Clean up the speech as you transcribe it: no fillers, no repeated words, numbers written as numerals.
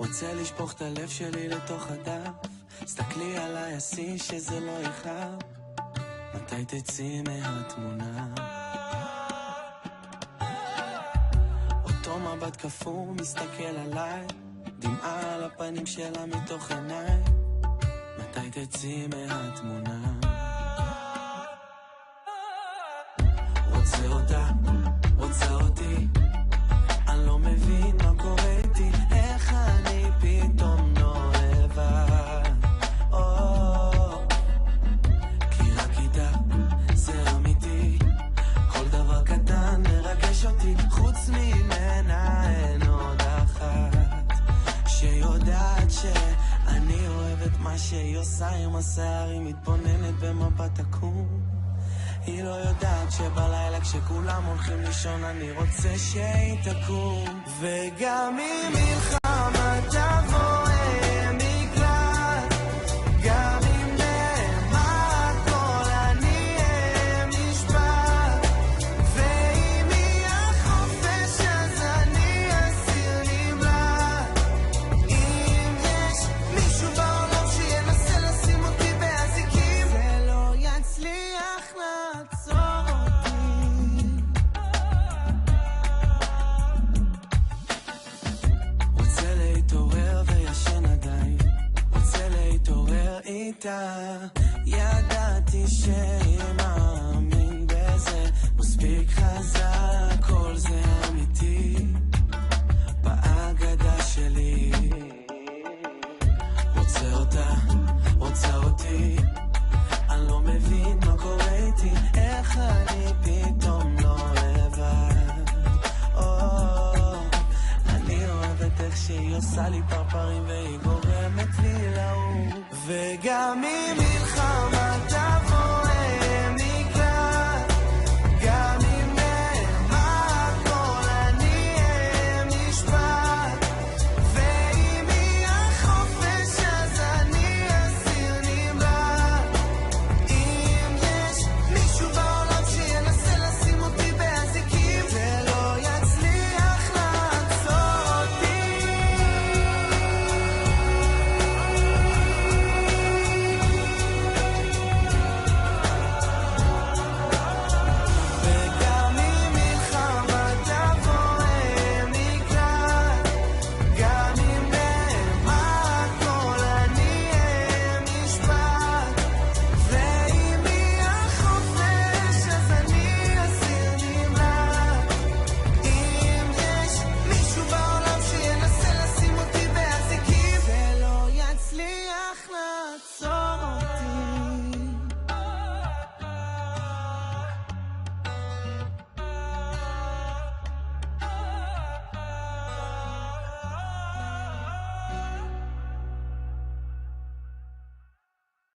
רוצה לשפוך את הלב שלי לתוך הדף, סתכלי עליי, עשי שזה לא יכאב, מתי תצאי מהתמונה? אותו מבט כפור מסתכל עליי, דמעה על הפנים שלה מתוך עיניי, מתי תצאי מהתמונה? רוצה אותה, רוצה אותי, אני לא מבין מה קורה איתי, איך אני פתאום לא לבד, כי רק איתה זה אמיתי, כל דבר קטן מרגש אותי, חוץ ממנה אין עוד אחת שיודעת שאני אוהב את מה שהיא עושה עם השיער, היא מתבוננת במבט עקום, היא לא יודעת שבלילה כשכולם הולכים לישון אני רוצה שהיא תקום, וגם אם מלחמה תבוא אין מקלט, גם אם נאמר הכל אני אהיה משפט, ואם יהיה חופש אז אני אסיר נמלט, אם יש מישהו בעולם שינסה לשים אותי באזיקים זה לא יצליח לעצור אותי. רוצה להתעורר וישן עדיין, רוצה להתעורר איתה, ידעתי שהיא מאמין בזה, מספיק חזק, כל זה אמיתי באגדה שלי. רוצה אותה, רוצה אותי, אני לא מבין מה קורה איתי, איך אני פתאום לא לבד, אני אוהבת איך שהיא עושה לי פרפרים והיא גורמת לי לעוף, וגם אם מלחמה